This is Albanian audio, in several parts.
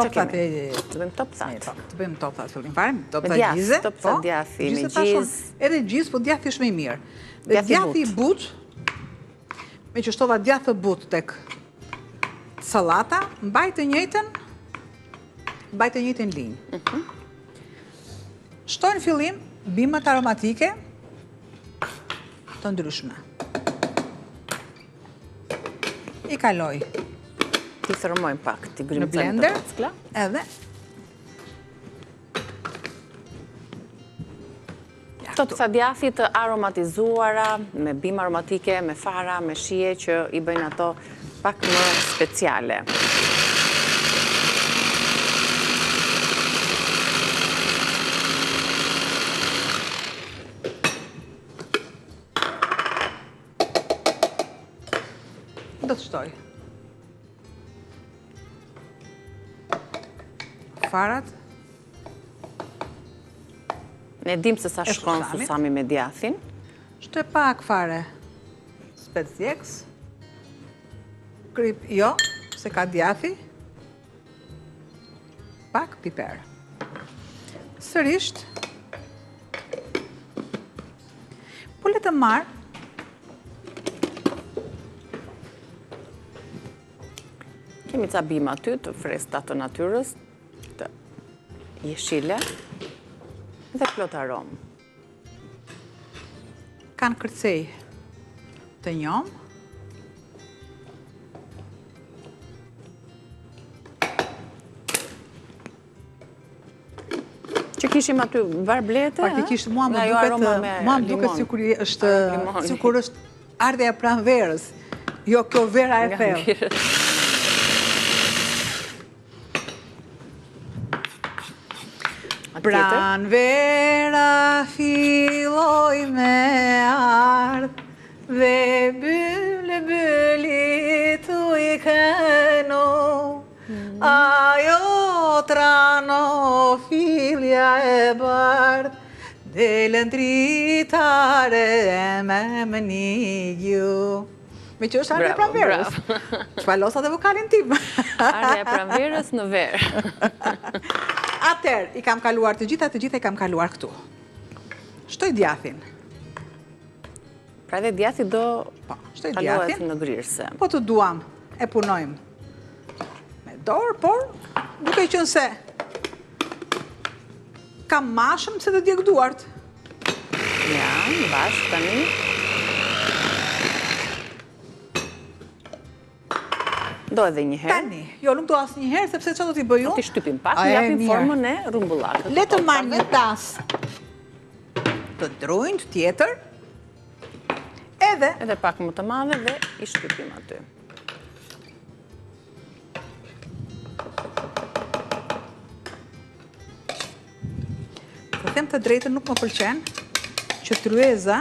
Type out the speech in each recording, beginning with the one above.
topsat e... Të bëjmë topsat. Të bëjmë topsat, fillim fare, topsat gjizë. Topsat djathi me gjizë. Edhe gjizë, po djathi është më i mirë. Dhe djathi i but, me që shtova djathë but tek salata, mbaj të njëjtën linjë. Shtoj në fillim bimat aromatike të ndryshme. I kaloj Ti thërmojmë pak, ti në grimcojmë të blender, packla. edhe Topsa djathi të aromatizuara, me bimë aromatike, me fara, me shije, që i bëjnë ato pak më speciale. do të shtoj farat. Ne dim se sa shkon susami me djathin. Shtoj pak fare specjeks. Krip jo, se ka djathi. Pak piper. Sërisht. Po le të marr Kemi ca bima aty të freskëta të natyrës, të jeshile dhe plot aromë. Kanë kërcej të njomë. Që kishim aty varblete, faktikisht mua më duket sikur është ardheja pranë verës. Jo kjo vera e thellë. Pran vera filloj me ardh dhe bëli tu i këno ajo trano filja e bardh delën dritare me një gju. Me që është ardhe pranë verës. Shpalosa dhe vokalin tim. Ardhe pranë verës në verë. Atër, i kam kaluar të gjitha i kam kaluar këtu. Shtoj djathin. Pra dhe djathi do kalohet në grirëse. Po të duam, e punojmë me dorë, por duke qenë se kam mashëm se të djeg duart. Ja, në bashkë tani. Do edhe një herë. Tani, jo, nuk do asë një herë, sepse që do t'i bëju? Do t'i shtypim pak, në japim formën e rumbullakët. Le të marrë një tas të drujnë tjetër, edhe pak më të madhe dhe i shtypim aty. Të them të drejtën, nuk më pëlqen që tryeza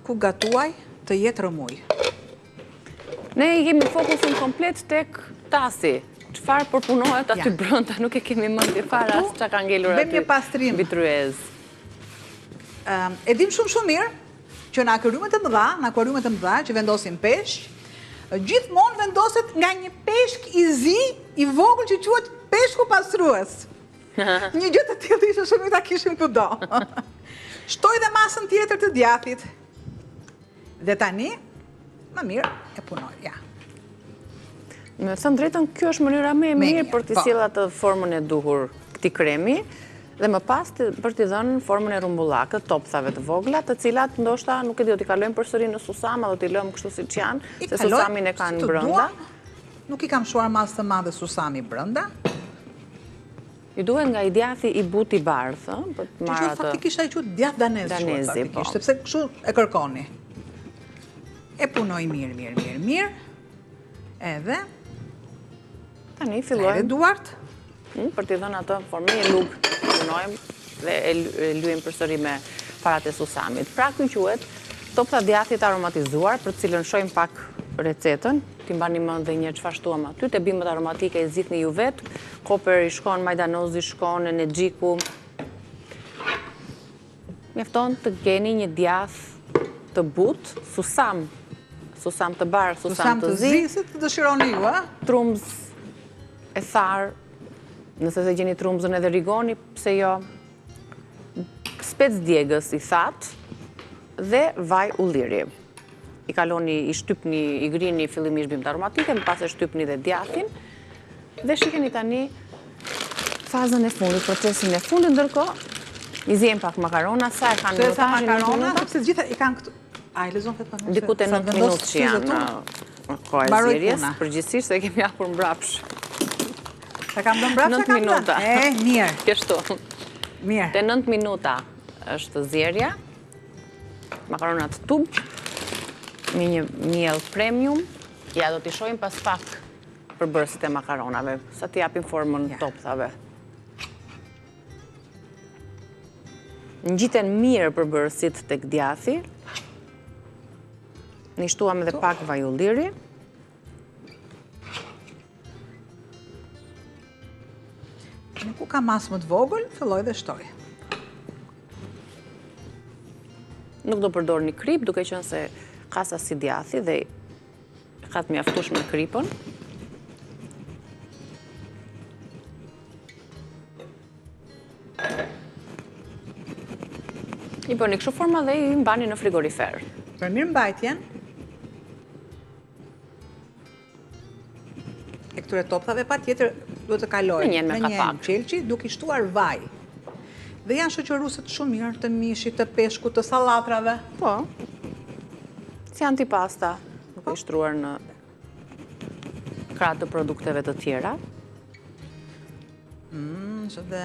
ku gatuaj të jetë rëmuj. Ne i kemi fokusin komplet tek tasi. Çfarë përpunohet aty brenda, nuk e kemi mendje fare as çka ka ngelur aty. Bëjmë një pastrim mbi tryezë. E dim shumë mirë që në akvariumet e mëdha që vendosin peshq, gjithmonë vendoset nga një peshk i zi, i vogël që quhet peshku pastrues. Një gjë të tillë ishte shumë ta kishim kudo. Shtoj dhe masën tjetër të djathit. Dhe tani më mirë e punoj, ja. Me thënë drejtën, kjo është mënyra më e mirë për t'i sjellë atë formën e duhur këtij kremi dhe më pas për t'i dhënë formën e rumbullakët, topsave të vogla, të cilat ndoshta nuk e di, do t'i kalojmë përsëri në susam, do t'i lëmë kështu siç janë, se susamin e kanë brenda. Nuk i kam shuar masë të madhe susami brenda. I duhet nga i djathi i buti bardhë, për të marrë atë. Faktikisht ai quhet djath danezi, sepse kështu e kërkoni. E punoj mirë. Edhe tani fillojmë duart për t'i dhënë atë formë e lug. Punojmë dhe e lyejmë përsëri me farat e susamit. Pra ky quhet topsa djathit aromatizuar, për të cilën shohim pak recetën. Ti mbani mend edhe një çfarë shtuam aty, te bimët aromatike i zgjidhni ju vet. Koper i shkon, majdanozi shkon, energjiku. Mjafton të keni një djath të butë, susam susam të barë, susam të zi, si të dëshironi ju, a? Trumz e tharë, nëse se gjeni trumzën edhe rigoni, pse jo, spec djegës i thatë dhe vaj ulliri. I kaloni, i shtypni, i grini fillimisht bimë të aromatike, më pas e shtypni dhe djathin, dhe shikeni tani fazën e fundit, procesin e fundit, ndërko, i zjem pak makarona, sa e kanë minutajnë? Makarona, sepse gjitha i kanë këtu... A, i lezon fetë për në dikut e 9 minutë që janë kohë e zjerjes, përgjithsisht se kemi hapur mbrapsh. Ta kam do mbrapsh, 9 minuta. Mirë. Kështu. Mirë. Te 9 minuta është zjerja, makaronat tub, me një miell premium, ja do t'i shojmë pas pak përbërësit e makaronave, sa t'i japim formën topthave. Ngjiten mirë përbërësit tek djathi, nishtuam edhe pak vaj ulliri. Në ku ka masë më të vogël, filloj dhe shtoj. Nuk do përdor një krip, duke qenë se ka si djathi dhe ka të mjaftush me kripën. I bëni kështu forma dhe i mbani në frigorifer. Për mirë mbajtjen, e këture topthave pa tjetër duhet të kalojnë me një qelqi duke i shtuar vaj. Dhe janë shoqëruset shumë mirë të mishit, të peshku, të sallatrave. Po, si antipasta, duke i shtruar në kratë të produkteve të tjera. Që dhe...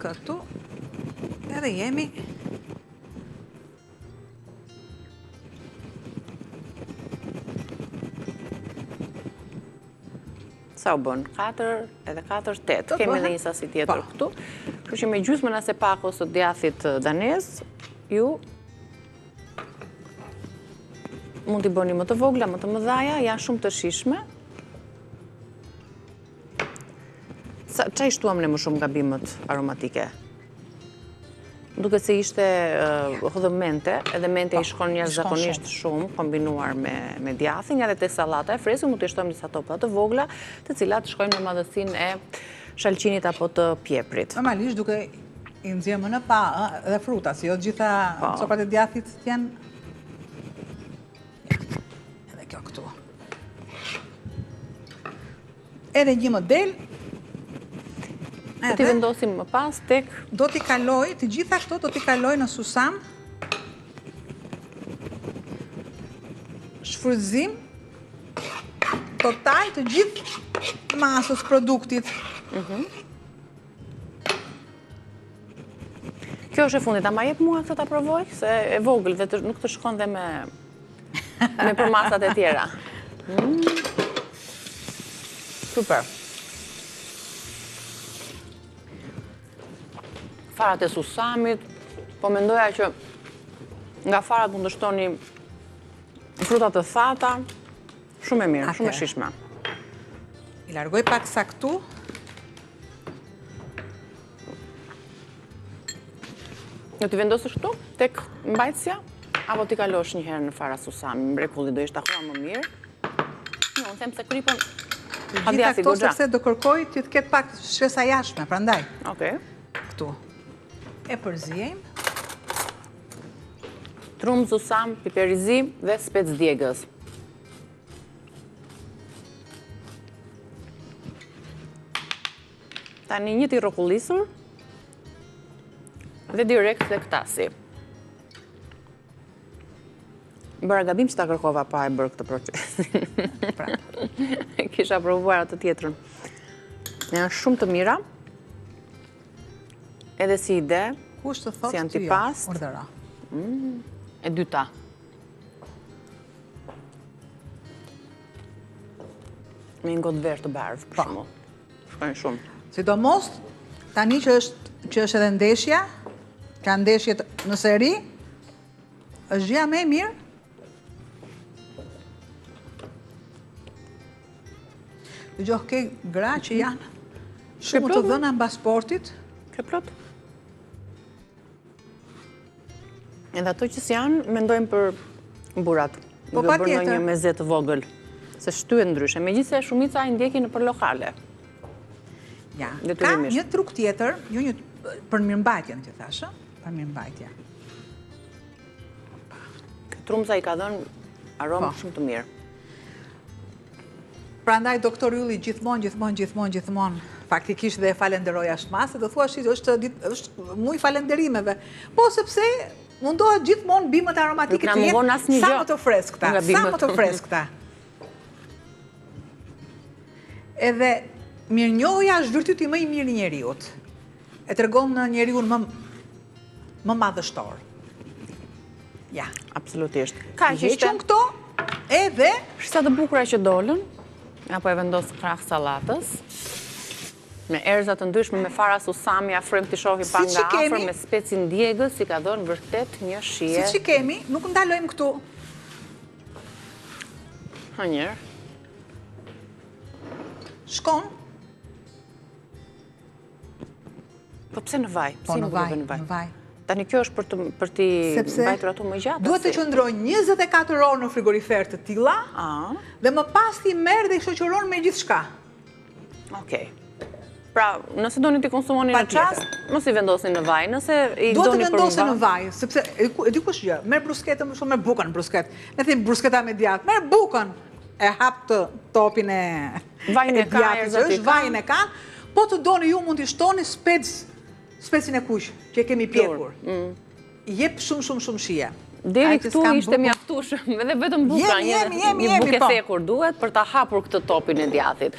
Këtu, edhe jemi... Sa u bën? 4, edhe 4, 8. Kemi edhe një sasi tjetër këtu. Kështu që me gjysmën as e pakos të djathit danez, ju mund t'i bëni më të vogla, më të mëdhaja, janë shumë të shishme. Qa i shtuam ne më shumë gabimet aromatike? Duke se ishte hëdhë edhe mente i shkon një zakonisht shumë, kombinuar me djathin, edhe te salata e freskë, mund të shtojmë disa topa të vogla, të cilat shkojnë në madhësin e shalqinit apo të pjeprit. Normalisht duke i nxjerrë më në pa, dhe fruta, si jo gjitha copat e djathit t'janë... Edhe kjo këtu. Edhe një model, Do t'i vendosim më pas tek... Do t'i kaloj, të gjitha këto do t'i kaloj në susam. Shfrytëzim total të gjithë masës produktit. Kjo është e fundit, ama jep mua këtë ta provoj, se e vogël dhe nuk të shkon dhe me përmasat e tjera. Super. Farat e susamit, po mendoja që nga farat mund të shtoni frutat të thata, shumë e mirë, shumë e shishme. I largoj pak sa këtu. Do t'i vendosësh këtu, tek mbajtësja, apo t'i kalosh një herë në fara susami, mrekulli do ishte akoma më mirë. Unë them se kripën a Gjitha djathi këto goxha. sepse do kërkoj që të ketë pak shesa jashtme, prandaj. Okej. Këtu. E përzijejmë. Trumë, susam, piper i zi dhe spec djegës. Tani një t'i rokullisur dhe direkt dhe këtasi. Bëra gabim që ta kërkova pa e bërë këtë procesin. Kisha provuar atë tjetrën. Janë shumë të mira. Edhe si ide, Kush të thotë si antipast, urdhëro. e dyta. Me një gotë verë të bardhë, për shumë. Shkojnë shumë. Sidomos, tani që është edhe ndeshja, ka ndeshjet në seri, është gjëja më e mirë. Dëgjoh ke gra që janë shumë të dhëna mbas sportit. Ke plot? Edhe ato që s'janë, mendojmë për burat. Po, Jo pa bërë tjetër. një mezet të vogël, se shtyhet ndryshe. Megjithse shumica e ndjekin nëpër lokale. Ja, ka Detyrimisht. një truk tjetër, për mirëmbajtjen që thashë, për mirëmbajtje. Trumza i ka dhënë aromë Po. shumë të mirë. Prandaj doktor Ylli gjithmonë faktikisht dhe e falenderoj ashtë do thua është muj falenderimeve. Po sepse mundohet gjithmonë bimët aromatike Nuk na të mungon jenë asnjë sa gjë më të freskëta, nga sa bimët. më të freskëta. Edhe mirënjohja është vërtyti më i mirë i njeriut. E tregon në njeriun më madhështor. Ja. Absolutisht. Ka që ishte Heqëm këto, edhe sa të bukura që dolën, apo e vendos krah sallatës, me erza të ndryshme, me fara susami, afrojmë të shohim pa Si nga që kemi- afër, me specin djegës, si ka dhënë vërtet një shije. si që kemi, nuk ndalojmë këtu. Ha njërë. Shkon, Po pse në vaj? po Pse në nuk vaj, do në vaj? në vaj. Tani kjo është për t'i Sepse mbajtur ato më gjatë. duhet të si? qëndrojnë 24 orë në frigorifer të tilla, Ah, dhe më pas ti merr dhe i shoqëron me gjithçka. okej. Pra, nëse doni t'i konsumoni Pa në qast, tjetër. mos i vendosni në vaj, nëse i Duhet të doni për vendose në mbar. vaj, sepse e di kush gjë, merr brusketën më shumë, merr bukën brusket. Ne themi brusketa me djath, merr bukën, e hap të topin e Vajin e ka, djathit, erzat që i është ka. vajin e kanë, po të doni ju mund t'i shtoni specin e kuq, që e kemi pjekur. Jep shumë shije. Deri Ai që këtu s'kan ishte bukë, mjaftueshëm, edhe vetëm buka, Jemi, një po. buke thekur duhet për ta hapur këtë topin e djathit.